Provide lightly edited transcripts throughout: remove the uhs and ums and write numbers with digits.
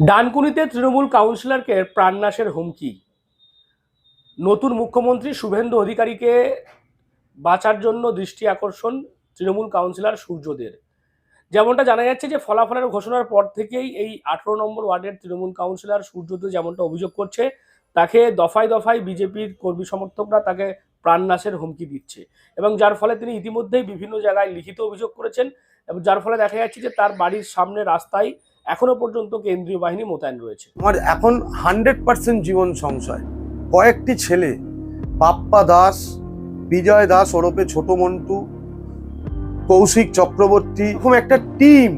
ডানকুনিতে তৃণমূল কাউন্সিলরকে প্রাণনাশের হুমকি। নতুন মুখ্যমন্ত্রী শুভেন্দু অধিকারীকে বাঁচার জন্য দৃষ্টি আকর্ষণ তৃণমূল কাউন্সিলর সূর্যদের। যেমনটা জানা যাচ্ছে যে ফলাফলের ঘোষণার পর থেকেই এই 18 নম্বর ওয়ার্ডের তৃণমূল কাউন্সিলর সূর্যদের যেমনটা অভিযোগ করছে, তাকে দফায় দফায় বিজেপির কর্মী সমর্থকরা তাকে প্রাণনাশের হুমকি দিচ্ছে, এবং যার ফলে তিনি ইতিমধ্যেই বিভিন্ন জায়গায় লিখিত অভিযোগ করেছেন, এবং যার ফলে দেখা যাচ্ছে যে তার বাড়ির সামনে রাস্তায় এখনো পর্যন্ত কেন্দ্রীয় বাহিনী মোতায়েন রয়েছে। আমার এখন 100% জীবন সংশয়। কয়েকটি ছেলে, বাপ্পা দাস, বিজয় দাস ওরফে ছোট মন্টু, কৌশিক চক্রবর্তী, এরকম একটা টিম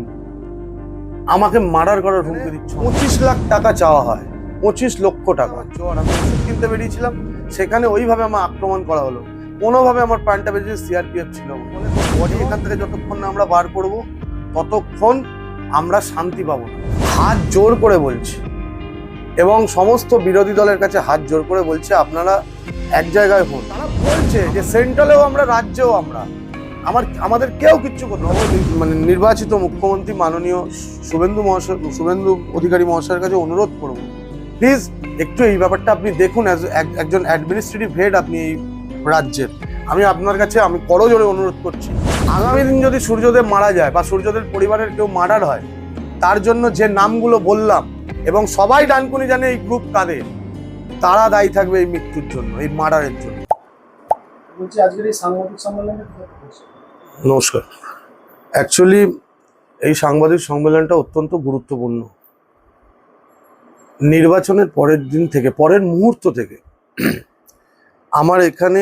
আমাকে মার্ডার করার হুমকি দিচ্ছে। 25 লাখ টাকা চাওয়া হয়, 25 লক্ষ টাকা। আমি ওষুধ কিনতে বেরিয়েছিলাম, সেখানে ওইভাবে আমার আক্রমণ করা হলো। কোনোভাবে আমার প্রাণটা বেঁচে, সিআরপিএফ ছিল বলে বডি এখান থেকে যতক্ষণ না আমরা বার করবো ততক্ষণ আমরা শান্তি পাবো না। হাত জোর করে বলছি, এবং সমস্ত বিরোধী দলের কাছে হাত জোর করে বলছে আপনারা এক জায়গায় হন। তারা বলছে যে সেন্ট্রালেও আমরা, রাজ্যেও আমরা, আমাদের কেউ কিচ্ছু করতে হবে। মানে নির্বাচিত মুখ্যমন্ত্রী মাননীয় শুভেন্দু অধিকারী মহাশয়ের কাছে অনুরোধ করব, প্লিজ একটু এই ব্যাপারটা আপনি দেখুন। একজন অ্যাডমিনিস্ট্রেটিভ হেড আপনি এই রাজ্যের, আমি আপনার কাছে আমি করজোড়ে অনুরোধ করছি, আগামী দিন যদি সূর্যদেব মারা যায় বা সূর্যদেব পরিবারের কেউ মার্ডার হয়, তার জন্য যে নামগুলো বললাম, এবং সবাই ডানকুনি জানে এই গ্রুপ কাদের, তারা দায়ী থাকবে এই মৃত্যুর জন্য, এই মার্ডারের জন্য। নমস্কার। অ্যাকচুয়ালি এই সাংবাদিক সম্মেলনটা অত্যন্ত গুরুত্বপূর্ণ। নির্বাচনের পরের দিন থেকে, পরের মুহূর্ত থেকে আমার এখানে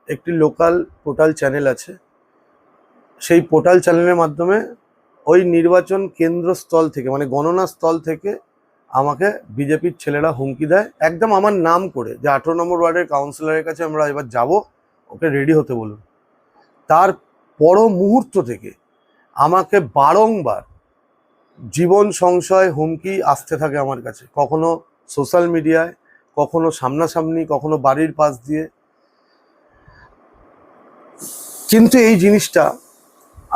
একটি লোকাল পোর্টাল চ্যানেল আছে। সেই পোর্টাল চ্যানেলের মাধ্যমে ওই নির্বাচন কেন্দ্রস্থল থেকে, মানে গণনা স্থল থেকে আমাকে বিজেপির ছেলেরা হুমকি দেয়, একদম আমার নাম করে, যে 18 নম্বর ওয়ার্ডের কাউন্সিলরের কাছে আমরা এবার যাব, ওকে রেডি হতে বলুন। তার পর মুহূর্ত থেকে আমাকে বারংবার জীবন সংশয় হুমকি আসতে থাকে আমার কাছে, কখনো সোশ্যাল মিডিয়ায়, কখনো সামনাসামনি, কখনো বাড়ির পাশ দিয়ে। কিন্তু এই জিনিসটা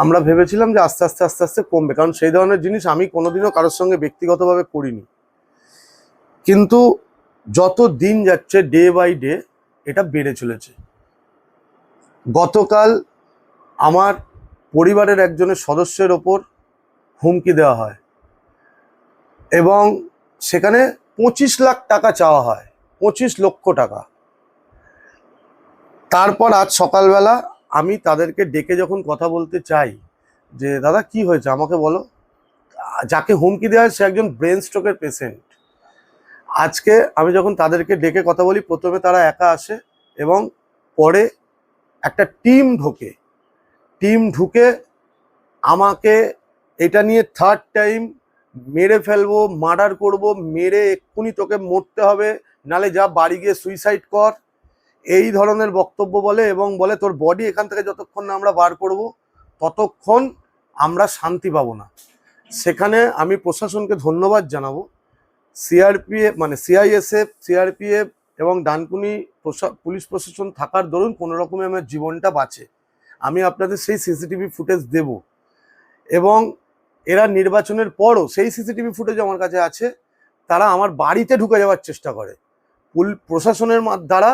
আমরা ভেবেছিলাম যে আস্তে আস্তে আস্তে আস্তে কমবে, কারণ সেই ধরনের জিনিস আমি কোনোদিনও কারোর সঙ্গে ব্যক্তিগতভাবে করিনি। কিন্তু যত দিন যাচ্ছে, ডে বাই ডে এটা বেড়ে চলেছে। গতকাল আমার পরিবারের একজনের সদস্যের ওপর হুমকি দেওয়া হয়, এবং সেখানে 25 লাখ টাকা চাওয়া হয়, 25 লক্ষ টাকা। তারপর আজ সকালবেলা আমি তাদেরকে ডেকে যখন কথা বলতে চাই, যে দাদা কি হয়েছে আমাকে বলো, যাকে হুমকি দেওয়া হয় সে একজন ব্রেন স্ট্রোকের পেশেন্ট। আজকে আমি যখন তাদেরকে ডেকে কথা বলি, প্রথমে তারা একা আসে, এবং পরে একটা টিম ঢুকে আমাকে এটা নিয়ে থার্ড টাইম মেরে ফেলবো, মার্ডার করব, মেরে এক্ষুনি তোকে মরতে হবে, নালে যা বাড়ি গিয়ে সুইসাইড কর, এই ধরনের বক্তব্য বলে, এবং বলে তোর বডি এখান থেকে যতক্ষণ না আমরা বার করব ততক্ষণ আমরা শান্তি পাবো না। সেখানে আমি প্রশাসনকে ধন্যবাদ জানাবো। সিআরপিএফ মানে সিআইএসএফ, সিআরপিএফ এবং ডানকুনি পুলিশ প্রশাসন থাকার দরুন কোনো রকমে আমার জীবনটা বাঁচে। আমি আপনাদের সেই সিসিটিভি ফুটেজ দেব, এবং এরা নির্বাচনের পরও সেই সিসিটিভি ফুটেজ আমার কাছে আছে। তারা আমার বাড়িতে ঢুকে যাওয়ার চেষ্টা করে, প্রশাসনের দ্বারা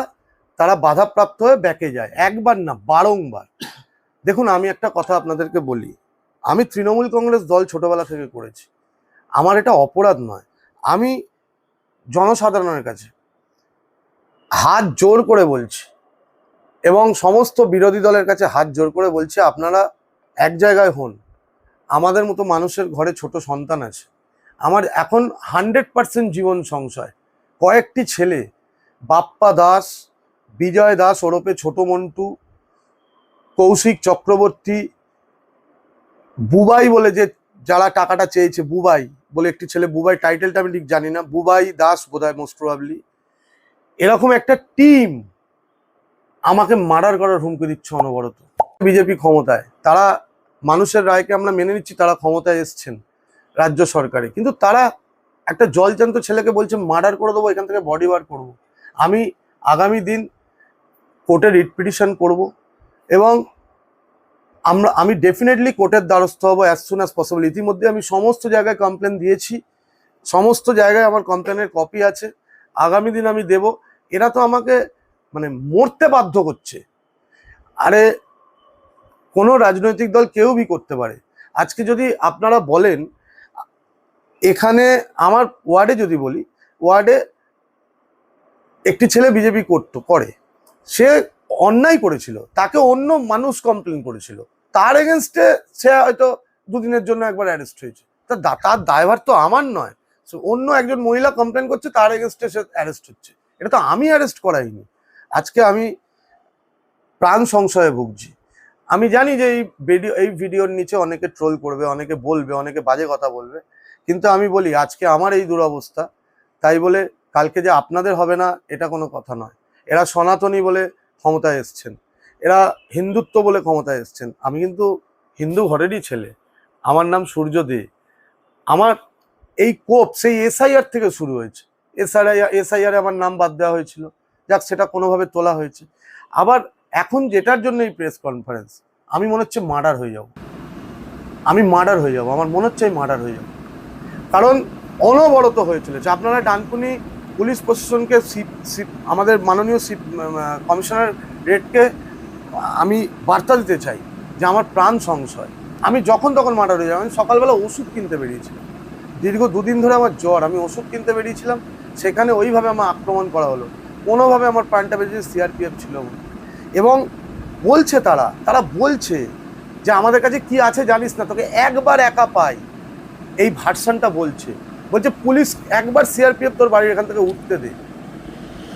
তারা বাধাপ্রাপ্ত হয়ে ব্যাকে যায়, একবার না বারংবার। দেখুন, আমি একটা কথা আপনাদেরকে বলি, আমি তৃণমূল কংগ্রেস দল ছোটবেলা থেকে করেছি, আমার এটা অপরাধ নয়। আমি জনসাধারণের কাছে হাত জোর করে বলছি, এবং সমস্ত বিরোধী দলের কাছে হাত জোর করে বলছি, আপনারা এক জায়গায় হন। আমাদের মতো মানুষের ঘরে ছোট সন্তান আছে। আমার এখন 100% জীবন সংশয়। কয়েকটি ছেলে, বাপ্পা দাস, বিজয় দাস ওরফে ছোট মন্টু, কৌশিক চক্রবর্তী, বুবাই বলে যে যারা টাকাটা চেয়েছে, বুবাই বলে একটি ছেলে, বুবাই টাইটেলটা আমি ঠিক জানি না, বুবাই দাস বোধহয়, মোস্ট প্রবাবলি, এরকম একটা টিম আমাকে মার্ডার করার হুমকি দিচ্ছে অনবরত। বিজেপি ক্ষমতায়, তারা মানুষের রায়কে আমরা মেনে নিচ্ছি, তারা ক্ষমতায় এসছেন রাজ্য সরকারে, কিন্তু তারা একটা জলজান্ত ছেলেকে বলছে মার্ডার করে দেবো, এখান থেকে বডি বার করবো। আমি আগামী দিন কোর্টে রিট পিটিশন করব, এবং আমি ডেফিনেটলি কোর্টের দ্বারস্থ হবো অ্যাজ সুন অ্যাজ পসিবল। ইতিমধ্যে আমি সমস্ত জায়গায় কমপ্লেন দিয়েছি, সমস্ত জায়গায় আমার কমপ্লেনের কপি আছে, আগামী দিন আমি দেব। এরা তো আমাকে মানে মরতে বাধ্য করছে। আরে কোনো রাজনৈতিক দল কেউ ভি করতে পারে। আজকে যদি আপনারা বলেন, এখানে আমার ওয়ার্ডে যদি বলি, ওয়ার্ডে একটি ছেলে বিজেপি করে, সে অন্যায় করেছিল, তাকে অন্য মানুষ কমপ্লেন করেছিল, তার এগেনস্টে সে হয়তো দুদিনের জন্য একবার অ্যারেস্ট হয়েছে, তার দায়ভার তো আমার নয়। অন্য একজন মহিলা কমপ্লেন করছে, তার এগেনস্টে সে অ্যারেস্ট হচ্ছে, এটা তো আমি অ্যারেস্ট করাইনি। আজকে আমি প্রাণ সংশয়ে ভুগছি। আমি জানি যে এই ভিডিওর নিচে অনেকে ট্রোল করবে, অনেকে বলবে, অনেকে বাজে কথা বলবে, কিন্তু আমি বলি আজকে আমার এই দুরবস্থা, তাই বলে কালকে যে আপনাদের হবে না এটা কোনো কথা নয়। এরা সনাতনী বলে ক্ষমতায় এসছেন, এরা হিন্দুত্ব বলে ক্ষমতায় এসছেন। আমি কিন্তু হিন্দু ঘরেরই ছেলে, আমার নাম সূর্য দে। আমার এই কোপ সেই এসআইআর থেকে শুরু হয়েছে। এসআইআর আমার নাম বাদ দেওয়া হয়েছিল, যাক সেটা কোনোভাবে তোলা হয়েছে। আবার এখন যেটার জন্য এই প্রেস কনফারেন্স, আমি মনে হচ্ছে মার্ডার হয়ে যাব, আমার মনে হচ্ছে আমি মার্ডার হয়ে যাব। কারণ অনবরত হয়ে চলেছে। আপনারা ডানকুনি পুলিশ প্রশাসনকে আমাদের মাননীয় কমিশনার রেডকে আমি বার্তা দিতে চাই যে আমার প্রাণ সংশয়। আমি যখন তখন মার্ডার হয়ে যাব। আমি সকালবেলা ওষুধ কিনতে বেরিয়েছিলাম, দীর্ঘ 2 দিন ধরে আমার জ্বর, আমি ওষুধ কিনতে বেরিয়েছিলাম, সেখানে ওইভাবে আমার আক্রমণ করা হলো। কোনোভাবে আমার প্রাণটা বেরিয়েছে, সিআরপিএফ ছিল এবং বলছে তারা বলছে যে আমাদের কাছে কি আছে জানিস না, তোকে একবার একা পাই, এই ভার্সনটা বলছে পুলিশ একবার সিআরপিএফ তোর বাড়ির এখান থেকে উঠতে দে।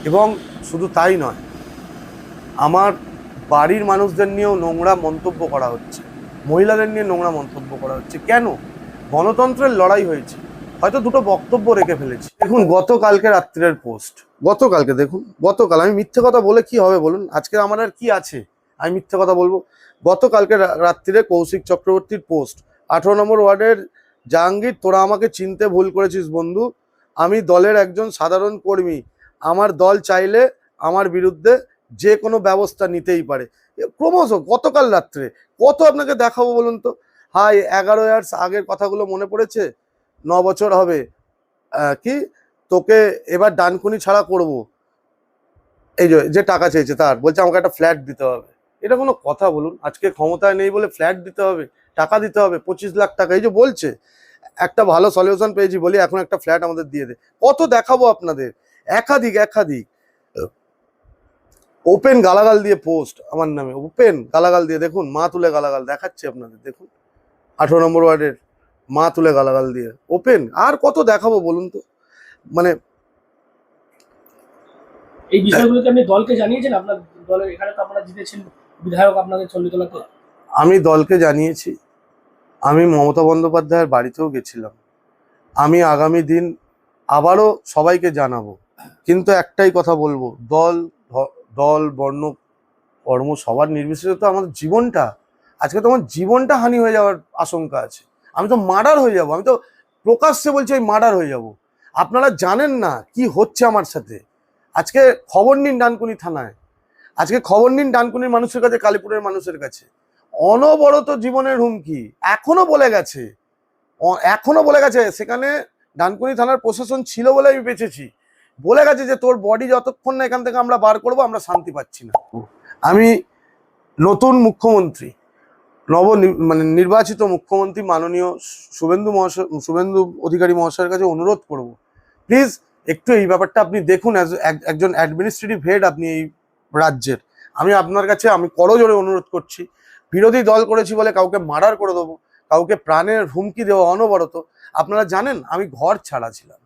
এবং শুধু তাই নয়, আমার বাড়ির মানুষদের নিয়েও নোংরা মন্তব্য করা হচ্ছে, মহিলাদের নিয়ে নোংরা মন্তব্য করা হচ্ছে। কেন? গণতন্ত্রের লড়াই হয়েছে, হয়তো দুটো বক্তব্য রেখে ফেলেছি। দেখুন গতকালকে রাত্রের পোস্ট, গতকাল আমি মিথ্যে কথা বলে কি হবে বলুন? আজকে আমার আর কি আছে আমি মিথ্যে কথা বলবো? গতকালকে রাত্রিরে কৌশিক চক্রবর্তীর পোস্ট, 18 নম্বর ওয়ার্ডের জাহাঙ্গীর, তোরা আমাকে চিনতে ভুল করেছিস বন্ধু, আমি দলের একজন সাধারণ কর্মী, আমার দল চাইলে আমার বিরুদ্ধে যে কোনো ব্যবস্থা নিতেই পারে। ক্রমশ গতকাল রাত্রে কত আপনাকে দেখাবো বলুন তো? হাই 11 ইয়ার্স আগের কথাগুলো মনে পড়েছে, 9 বছর হবে, কি তোকে এবার ডানকুনি ছাড়া করব, এই যে টাকা চেয়েছে তার, বলছে আমাকে একটা ফ্ল্যাট দিতে হবে। এটা কোনো কথা বলুন? আজকে ক্ষমতায় নেই বলে ফ্ল্যাট দিতে হবে, টাকা দিতে হবে 25 লাখ টাকা, এই যে বলছে। একটা ভালো সলিউশন পেয়েছি বলি এখন একটা ফ্ল্যাট আমাদের দিয়ে দে। কত দেখাবো আপনাদের? একাধিক ওপেন গালাগাল দিয়ে পোস্ট আমার নামে, ওপেন গালাগাল দিয়ে, দেখুন মা তুলে গালাগাল দেখাচ্ছি আপনাদের, দেখুন 18 নম্বর ওয়ার্ডের মা তুলে গালাগাল দিয়ে ওপেন। আর কত দেখাবো বলুন তো? মানে এই বিষয়গুলোকে আপনি দলকে জানিয়েছেন? আপনার দলের এখানে তো আপনারা জিতেছেন, বিধায়ক আপনাদের চণ্ডীতলাতে। আমি দলকে জানিয়েছি, আমি মমতা বন্দ্যোপাধ্যায়ের বাড়িতেও গেছিলাম, আমি আগামী দিন আবারও সবাইকে জানাবো। কিন্তু একটাই কথা বলবো, দল বর্ণ কর্ম সবার নির্বিশেষে তো আমাদের জীবনটা, আজকে তো আমার জীবনটা হানি হয়ে যাওয়ার আশঙ্কা আছে। আমি তো মার্ডার হয়ে যাব, আমি তো প্রকাশ্যে বলছি আমি মার্ডার হয়ে যাব। আপনারা জানেন না কি হচ্ছে আমার সাথে। আজকে খবর নিন ডানকুনি থানায়, আজকে খবর নিন ডানকুনির মানুষের কাছে, কালীপুরের মানুষের কাছে, অনবরত জীবনের হুমকি। এখনো বলে গেছে সেখানে ডানকুনি থানার প্রশাসন ছিল বলে আমি বেঁচেছি, বলে গেছে যে তোর বডি যতক্ষণ না এখান থেকে আমরা বার করবো আমরা শান্তি পাচ্ছি না। আমি নতুন মুখ্যমন্ত্রী, নির্বাচিত মুখ্যমন্ত্রী মাননীয় শুভেন্দু অধিকারী মহাশয়ের কাছে অনুরোধ করব, প্লিজ একটু এই ব্যাপারটা আপনি দেখুন। একজন অ্যাডমিনিস্ট্রেটিভ হেড আপনি এই রাজ্যের, আমি আপনার কাছে আমি করজোড়ে অনুরোধ করছি। বিরোধী দল করেছি বলে কাউকে মার্ডার করে দেবো, কাউকে প্রাণের হুমকি দেওয়া অনবরত। আপনারা জানেন আমি ঘর ছাড়া ছিলাম,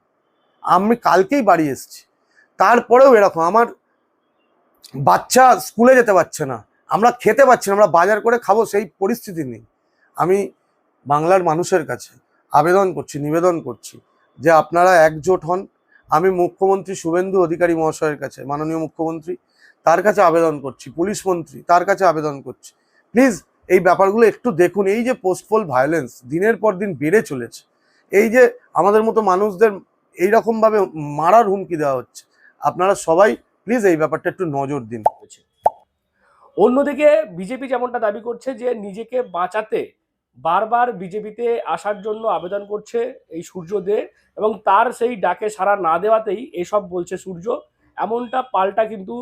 আমি কালকেই বাড়ি এসেছি, তারপরেও এরকম আমার বাচ্চা স্কুলে যেতে পারছে না, আমরা খেতে পাচ্ছি না, আমরা বাজার করে খাবো সেই পরিস্থিতি নেই। আমি বাংলার মানুষের কাছে নিবেদন করছি যে আপনারা একজোট হন। আমি মুখ্যমন্ত্রী শুভেন্দু অধিকারী মহাশয়ের কাছে, মাননীয় মুখ্যমন্ত্রী তার কাছে আবেদন করছি, পুলিশ মন্ত্রী তার কাছে আবেদন করছি, প্লিজ এই ব্যাপারগুলো একটু দেখুন। এই যে পোস্টপোল ভায়োলেন্স দিনের পর দিন বেড়ে চলেছে, এই যে আমাদের মতো মানুষদের এইরকমভাবে মারার হুমকি দেওয়া হচ্ছে, আপনারা সবাই প্লিজ এই ব্যাপারটা একটু নজর দিন। অন্যদিকে বিজেপি যেমনটা দাবি করছে যে নিজেকে বাঁচাতে বারবার বিজেপিতে আসার জন্য আবেদন করছে এই সূর্য দে, এবং তার সেই ডাকে সাড়া না দেওয়াতেই এসব বলছে সূর্য, এমনটা পাল্টা কিন্তু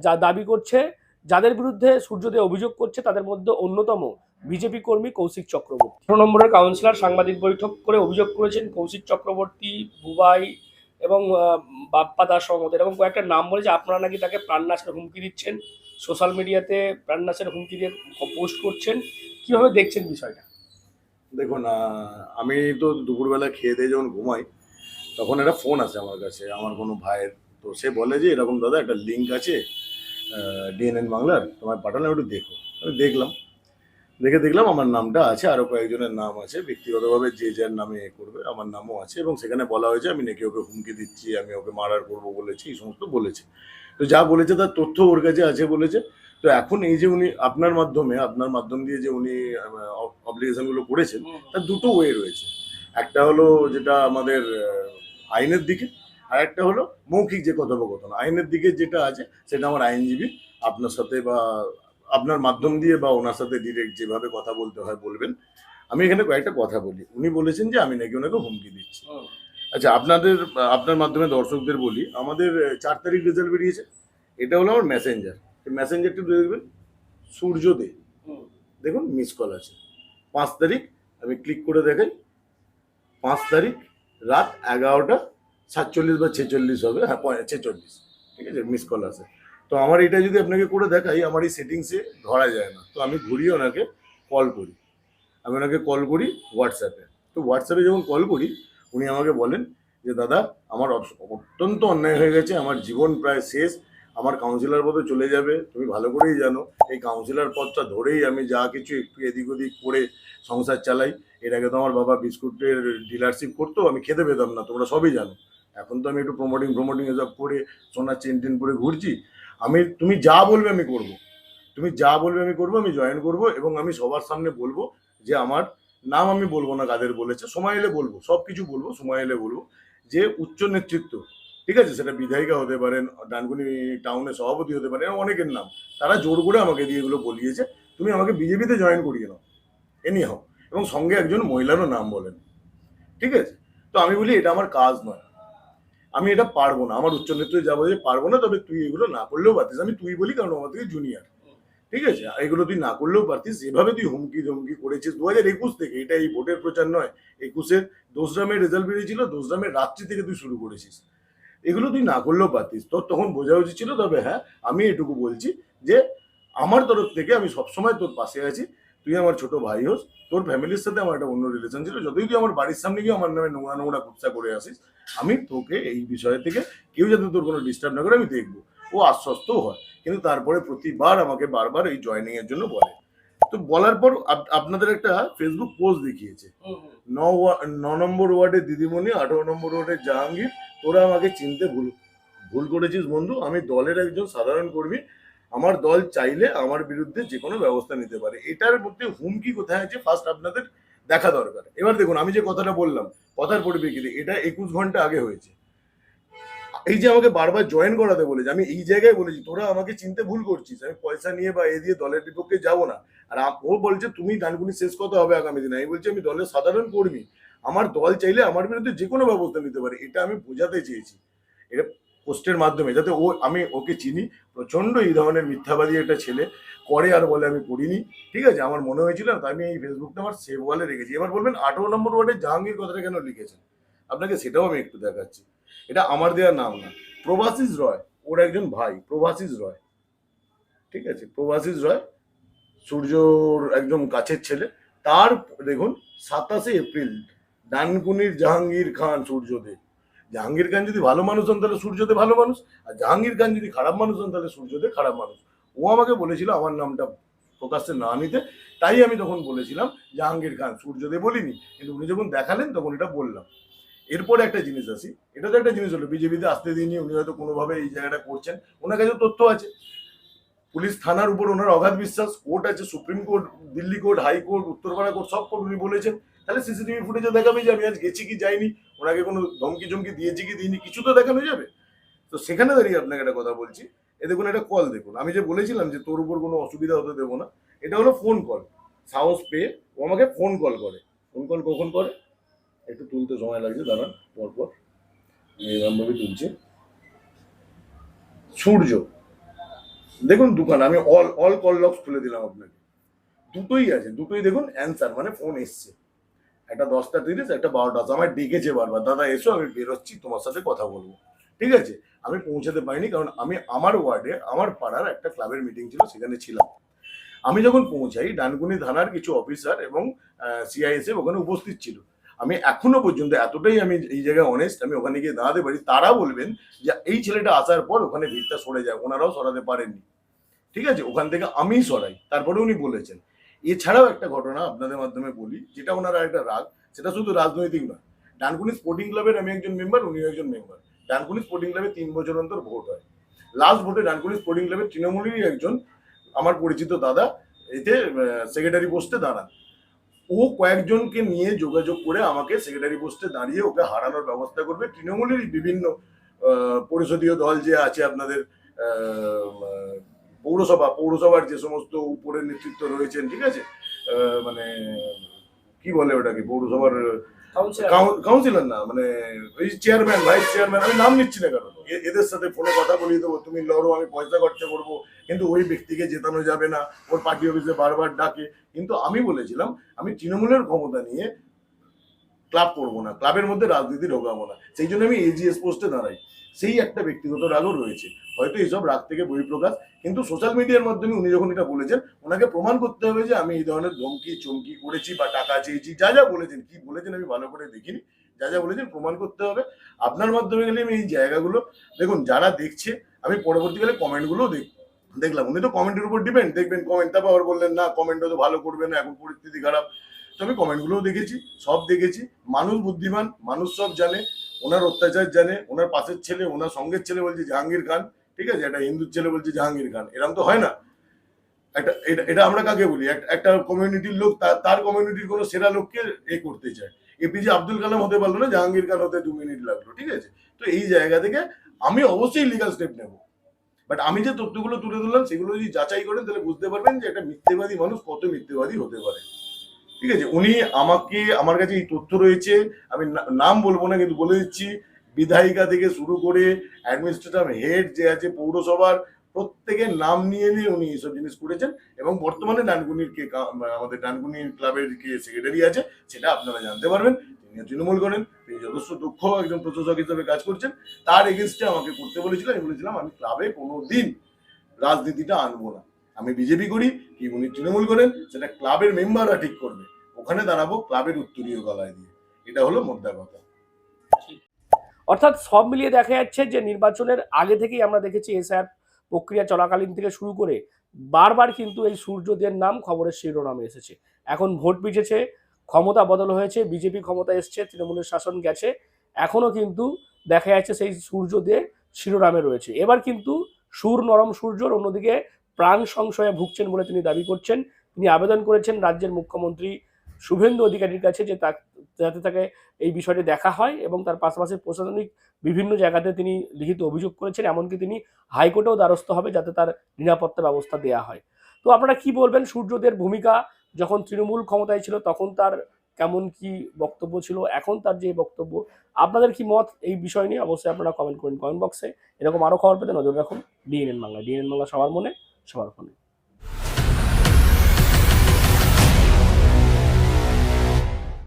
যা দাবি করছে। যাদের বিরুদ্ধে সূর্য দে অভিযোগ করছে তাদের মধ্যে অন্যতম বিজেপি কর্মী কৌশিক চক্রবর্তী। ১৮ নম্বরের কাউন্সিলর সাংবাদিক বৈঠক করে অভিযোগ করেছেন কৌশিক চক্রবর্তী, বুবাই এবং বাপ্পা দাস সহমত, এরকম কয়েকটা নাম বলে যে আপনারা নাকি তাকে প্রাণনাশের হুমকি দিচ্ছেন, সোশ্যাল মিডিয়াতে প্রাণনাশের হুমকি দিয়ে পোস্ট করছেন। কিভাবে দেখছেন বিষয়টা? দেখুন, আমি তো দুপুরবেলা খেয়ে দিয়ে যখন ঘুমাই তখন একটা ফোন আসে আমার কাছে, আমার কোনো ভাইয়ের। তো সে বলে যে এরকম দাদা একটা লিঙ্ক আছে ডিএনএন বাংলার, তোমায় পাঠালাম, একটু দেখো। আমি দেখলাম আমার নামটা আছে, আরও কয়েকজনের নাম আছে, ব্যক্তিগতভাবে যে যার নামে করবে, আমার নামও আছে, এবং সেখানে বলা হয়েছে আমি নাকি ওকে হুমকি দিচ্ছি, আমি ওকে মার্ডার করবো বলেছি, এই সমস্ত বলেছে। তো যা বলেছে তার তথ্য ওর কাছে আছে বলেছে। তো এখন এই যে উনি আপনার মাধ্যম দিয়ে যে উনি অব্লিগেশনগুলো করেছেন, তার দুটো ওয়ে রয়েছে। একটা হলো যেটা আমাদের আইনের দিকে, আর একটা হলো মৌখিক যে কথোপকথন। আইনের দিকে যেটা আছে সেটা আমার আইনজীবী আপনার সাথে বা আপনার মাধ্যম দিয়ে বা ওনার সাথে ডিরেক্ট যেভাবে কথা বলতে হয় বলবেন। আমি এখানে কয়েকটা কথা বলি। উনি বলেছেন যে আমি নাকি ওনাকে হুমকি দিচ্ছি। আচ্ছা, আপনার মাধ্যমে দর্শকদের বলি, আমাদের 4 তারিখ রেজাল্ট বেরিয়েছে। এটা হলো আমার মেসেঞ্জার। মেসেঞ্জারটা দেখবেন সূর্য দে, দেখুন মিস কল আছে। 5 তারিখ আমি ক্লিক করে দেখাই, 5 তারিখ রাত 11টা 47 বা 46 হবে, হ্যাঁ 46, ঠিক আছে, মিস কল আছে। তো আমার এটা যদি আপনাকে করে দেখাই, আমার এই সেটিংসে ধরা যায় না। তো আমি ঘুরিয়ে ওনাকে কল করি, হোয়াটসঅ্যাপে। তো হোয়াটসঅ্যাপে যখন কল করি, উনি আমাকে বলেন যে দাদা আমার অত্যন্ত অন্যায় হয়ে গেছে, আমার জীবন প্রায় শেষ, আমার কাউন্সিলর পদে চলে যাবে, তুমি ভালো করেই জানো। এই কাউন্সিলর পদটা ধরেই আমি যা কিছু একটু এদিক ওদিক করে সংসার চালাই। এর আগে তো আমার বাবা বিস্কুটের ডিলারশিপ করতো, আমি খেতে পেতাম না, তোমরা সবই জানো। এখন তো আমি একটু প্রমোটিং এসব করে সোনার চেন টেন পরে ঘুরছি। তুমি যা বলবে আমি করবো, আমি জয়েন করবো, এবং আমি সবার সামনে বলবো যে আমার নাম আমি বলবো না, কাদের বলেছে, সময় এলে বলবো, সব কিছু বলবো, সময় এলে বলবো, যে উচ্চ নেতৃত্ব, ঠিক আছে, সেটা বিধায়িকা হতে পারেন, ডানকুনি টাউনের সভাপতি হতে পারেন, অনেকের নাম, তারা জোর করে আমাকে দিয়ে এগুলো বলিয়েছে, তুমি আমাকে বিজেপিতে জয়েন করিয়ে নাও এনি হাও, এবং সঙ্গে একজন মহিলারও নাম বলেন, ঠিক আছে। তো আমি বলি এটা আমার কাজ নয়, আমি এটা পারবো না, আমার উচ্চ নেতৃত্বে যাবো যে পারবো না, তবে তুই এগুলো না করলেও পারতিস। আমি তুই বলি কারণ আমার থেকে জুনিয়র, ঠিক আছে, এগুলো তুই না করলেও পারতিস। যেভাবে তুই হুমকি করেছিস 2021 থেকে, এটা এই ভোটের প্রচার নয়, 21-এর 2রা মে রেজাল্ট বেরিয়েছিল, 2রা মে রাত্রি থেকে তুই শুরু করেছিস, এগুলো তুই না করলেও পারতিস, তোর তখন বোঝা উচিত ছিল। তবে হ্যাঁ, আমি এটুকু বলছি যে আমার তরফ থেকে আমি সবসময় তোর পাশে আছি, তুই আমার ছোট ভাই হোস, তোর ফ্যামিলির সাথে আমার একটা অন্য রিলেশন ছিল, যতই তুই আমার বাড়ির সামনে গিয়ে আমার নামে নোংরা কুৎসা করে আসিস, আমি তোকে এই বিষয় থেকে কেউ যাতে তোর কোনো ডিস্টার্ব না করে আমি দেখবো। ও আশ্বস্তও হয়, কিন্তু তারপরে প্রতিবার আমাকে বারবার এই জয়েনিং এর জন্য বলে। তো বলার পর আপনাদের একটা ফেসবুক পোস্ট দেখিয়েছে, 9 নম্বর ওয়ার্ডের দিদিমণি, 18 নম্বর ওয়ার্ডের জাহাঙ্গীর, তোরা আমাকে চিনতে ভুল করেছিস বন্ধু, আমি দলের একজন সাধারণ কর্মী, আমার দল চাইলে আমার বিরুদ্ধে যে কোনো ব্যবস্থা নিতে পারে। এটার মধ্যে হুমকি কোথায় আছে ফার্স্ট আপনাদের দেখা দরকার। এবার দেখুন, আমি যে কথাটা বললাম, কথার পরিপ্রেক্ষিতে এটা 21 ঘন্টা আগে হয়েছে। এই যে আমাকে বারবার জয়েন করাতে বলেছে, আমি এই জায়গায় বলেছি তোরা আমাকে চিনতে ভুল করছিস, আমি পয়সা নিয়ে বা এ দিয়ে দলের বিপক্ষে যাবো না। আর ও বলছে তুমি ডানকুনি শেষ কথা হবে আগামী দিনে, আমি বলছি আমি দলের সাধারণ কর্মী, আমার দল চাইলে আমার বিরুদ্ধে যে কোনো ব্যবস্থা নিতে পারে, এটা আমি বোঝাতে চেয়েছি এটা পোস্টের মাধ্যমে, যাতে আমি ওকে চিনি। প্রচন্ড এই ধরনের মিথ্যাবাদী একটা ছেলে করে আর বলে আমি করিনি, ঠিক আছে, আমার মনে হয়েছিল, তাই আমি এই ফেসবুকটা আমার সেভ ওয়ালে রেখেছি। এবার বলবেন 18 নম্বর ওয়ার্ডে জাহাঙ্গীর কথাটা কেন লিখেছেন, আপনাকে সেটাও আমি একটু দেখাচ্ছি। এটা আমার দেওয়ার নাম না, প্রভাশিস রয়, ওর একজন ভাই প্রভাশিস রয়, ঠিক আছে, প্রভাশিস রয় সূর্যর একদম কাছের ছেলে। তার দেখুন 27 এপ্রিল, ডানকুনির জাহাঙ্গীর খান সূর্যদেব। জাহাঙ্গীর খান যদি ভালো মানুষ হন তাহলে সূর্যদেব ভালো মানুষ, আর জাহাঙ্গীর খান যদি খারাপ মানুষ হন তাহলে সূর্যদেব খারাপ মানুষ। ও আমাকে বলেছিল আমার নামটা প্রকাশ্যে না নিতে, তাই আমি তখন বলেছিলাম জাহাঙ্গীর খান, সূর্যদেব বলিনি, কিন্তু উনি যখন দেখালেন তখন এটা বললাম। এরপরে একটা জিনিস আসি, এটা তো একটা জিনিস হলো, বিজেপিতে আসতে দিনই উনি হয়তো কোনোভাবে এই জায়গাটা করছেন, ওনার কাছে তথ্য আছে, পুলিশ থানার উপর ওনার অগাধ বিশ্বাস, কোর্ট আছে, supreme court, Delhi court, high court, Uttarpara court, সব কোর্ট উনি বলেছেন, তাহলে সিসিটিভি ফুটেজে দেখাবে যে আমি আজ গেছি কি যাইনি, ওনাকে কোনো ধমকি চমকি দিয়েছি কি দিইনি, কিছু তো দেখানো যাবে। তো সেখানে দাঁড়িয়ে আপনাকে একটা কথা বলছি, এ দেখুন একটা কল দেখুন, আমি যে বলেছিলাম যে তোর উপর কোনো অসুবিধা হতে দেবো না, এটা হলো ফোন কল। সাহস পেয়ে ও আমাকে ফোন কল করে। ফোন কল কখন করে, একটু তুলতে সময় লাগছে, দাঁড়ান, পরপর এরকমভাবে তুলছে। সূর্য, দেখুন দোকান, আমি অল অল কল লক্স খুলে দিলাম আপনাকে, দুটোই আছে, দুটোই দেখুন অ্যান্সার, মানে ফোন এসছে। একটা 10টা 30, একটা 12টা। আমায় ডেকেছে বারবার, দাদা এসো, আমি বেরোচ্ছি, তোমার সাথে কথা বলবো। ঠিক আছে, আমি পৌঁছাতে পারিনি, কারণ আমি আমার ওয়ার্ডে, আমার পাড়ার একটা ক্লাবের মিটিং ছিল, সেখানে ছিলাম। আমি যখন পৌঁছাই, ডানকুনি থানার কিছু অফিসার এবং সিআইএসএফ ওখানে উপস্থিত ছিল। আমি এখনো পর্যন্ত এতটাই আমি এই জায়গায় অনেস্ট, আমি ওখানে গিয়ে দাঁড়াতে পারি, তারা বলবেন যে এই ছেলেটা আসার পর ওখানে ভিড়টা সরে যায়, ওনারাও সরাতে পারেননি। ঠিক আছে, ওখান থেকে আমিই সরাই, তারপরে উনি বলেছেন। এছাড়াও একটা ঘটনা আপনাদের মাধ্যমে বলি, যেটা ওনারা একটা রাগ, সেটা শুধু রাজনৈতিক নয়। ডানকুনি স্পোর্টিং ক্লাবের আমি একজন মেম্বার, উনিও একজন মেম্বার। ডানকুনি স্পোর্টিং ক্লাবে 3 বছর অন্তর ভোট হয়। লাস্ট ভোটে ডানকুনি স্পোর্টিং ক্লাবের তৃণমূলেরই একজন আমার পরিচিত দাদা এতে সেক্রেটারি পোস্টে দাঁড়ান। ও কয়েকজনকে নিয়ে যোগাযোগ করে আমাকে সেক্রেটারি পোস্টে দাঁড়িয়ে ওকে হারানোর ব্যবস্থা করবে। তৃণমূলেরই বিভিন্ন পরিষদীয় দল যে আছে আপনাদের, পৌরসভার যে সমস্ত উপরের নেতৃত্ব রয়েছেন, ঠিক আছে, মানে কি বলে ওটাকে, পৌরসভার কাউন্সিলর না, মানে ওই চেয়ারম্যান, ভাইস চেয়ারম্যান, আমি নাম নিচ্ছি না, কারণ এদের সাথে ফোনে কথা বলিয়ে দেবো, তুমি লড়ো, আমি পয়সা খরচা করবো, কিন্তু ওই ব্যক্তিকে জেতানো যাবে না, ওর পার্টি অফিসে বারবার ডাকে। কিন্তু আমি বলেছিলাম আমি তৃণমূলের ক্ষমতা নিয়ে ক্লাব করবো না, ক্লাবের মধ্যে রাজনীতি ঢোকাবো না, সেই জন্য আমি এজিএস পোস্টে দাঁড়াই। সেই একটা ব্যক্তিগত রাগও রয়েছে, হয়তো এইসব রাগ থেকে বহিঃপ্রকাশ, কিন্তু সোশ্যাল মিডিয়ার মাধ্যমে উনি যখন এটা বলেছেন, ওনাকে প্রমাণ করতে হবে যে আমি এই ধরনের ধমকি চমকি করেছি বা টাকা চেয়েছি। যা যা বলেছেন, কি বলেছেন আমি ভালো করে দেখিনি, যা যা বলেছেন প্রমাণ করতে হবে। আপনার মাধ্যমে গেলে আমি এই জায়গাগুলো, দেখুন যারা দেখছে, আমি পরবর্তীকালে কমেন্টগুলো দেখলাম, উনি তো কমেন্টের উপর ডিপেন্ড, দেখবেন কমেন্ট, তারপর আবার বললেন না কমেন্ট হয়তো ভালো করবে না, এখন পরিস্থিতি খারাপ। তো আমি কমেন্টগুলোও দেখেছি, সব দেখেছি। মানুষ বুদ্ধিমান, মানুষ সব জানে। ওনার অত্যাচার জানে, ওনার পাশের ছেলে, ওনার সঙ্গের ছেলে বলছে জাহাঙ্গীর খান, ঠিক আছে, একটা হিন্দুর ছেলে বলছে জাহাঙ্গীর খান, এরকম তো হয় না। একটা এটা আমরা কাকে বলি, একটা কমিউনিটির লোক তার কমিউনিটির কোনো সেরা লোককে করতে চায়। এপিজে আব্দুল কালাম হতে পারলো না, জাহাঙ্গীর খান হতে 2 মিনিট লাগলো, ঠিক আছে। তো এই জায়গা থেকে আমি অবশ্যই লিগাল স্টেপ নেব, বাট আমি যে তথ্যগুলো তুলে ধরলাম সেগুলো যদি যাচাই করেন, তাহলে বুঝতে পারবেন যে একটা মিথ্যেবাদী মানুষ কত মিথ্যেবাদী হতে পারে। ঠিক আছে, উনি আমাকে, আমার কাছে এই তথ্য রয়েছে, আমি নাম বলবো না, কিন্তু বলে দিচ্ছি, বিধায়িকা থেকে শুরু করে অ্যাডমিনিস্ট্রেটিভ হেড যে আছে পৌরসভার, প্রত্যেকের নাম নিয়ে নিয়ে উনি এইসব জিনিস করেছেন। এবং বর্তমানে ডানকুনির আমাদের ডানকুনির ক্লাবের কে সেক্রেটারি আছে, সেটা আপনারা জানতে পারবেন। তিনি তৃণমূল করেন, তিনি যথেষ্ট দক্ষ একজন প্রশাসক হিসেবে কাজ করছেন। তার এগেনস্টে আমাকে করতে বলেছিল, আমি বলেছিলাম আমি ক্লাবে কোনোদিন রাজনীতিটা আনবো না। আমি বিজেপি করি কি উনি তৃণমূল করেন, সেটা ক্লাবের মেম্বাররা ঠিক করবে, ওখানে দাঁড়াবো ক্লাবের উত্তরীয় গলায় দিয়ে। এটা হলো মোদ্দা কথা। অর্থাৎ সব মিলিয়ে দেখা যাচ্ছে যে নির্বাচনের আগে থেকেই আমরা দেখেছি এসআর প্রক্রিয়া চলাকালীন থেকে শুরু করে বারবার কিন্তু এই সূর্যদের নাম খবরের শিরোনামে এসেছে। এখন ভোট মিটেছে, ক্ষমতা বদল হয়েছে, বিজেপি ক্ষমতা এসছে, তৃণমূলের শাসন গেছে, এখনো কিন্তু দেখা যাচ্ছে সেই সূর্যদের শিরোনামে রয়েছে। এবার কিন্তু সুর নরম সূর্যর, অন্যদিকে প্রাণ সংশয়ে ভুগছেন বলে তিনি দাবি করছেন। তিনি আবেদন করেছেন রাজ্যের মুখ্যমন্ত্রী শুভেন্দু অধিকারীর কাছে যে যাতে তাকে এই বিষয়টি দেখা হয়, এবং তার পাশাপাশি প্রশাসনিক বিভিন্ন জায়গাতে তিনি লিখিত অভিযোগ করেছেন, এমনকি তিনি হাইকোর্টেও দ্বারস্থ হবে যাতে তার নিরাপত্তা ব্যবস্থা দেওয়া হয়। তো আপনারা কি বলবেন, সূর্যদের ভূমিকা যখন তৃণমূল ক্ষমতায় ছিল তখন তার কেমন কি বক্তব্য ছিল, এখন তার যে বক্তব্য, আপনাদের কি মত এই বিষয় নিয়ে অবশ্যই আপনারা কমেন্ট করুন কমেন্ট বক্সে। এরকম আরো খবর পেতে নজর রাখুন ডিএনএন বাংলা। ডিএনএন বাংলা সবার মনে, সবার ফোনে।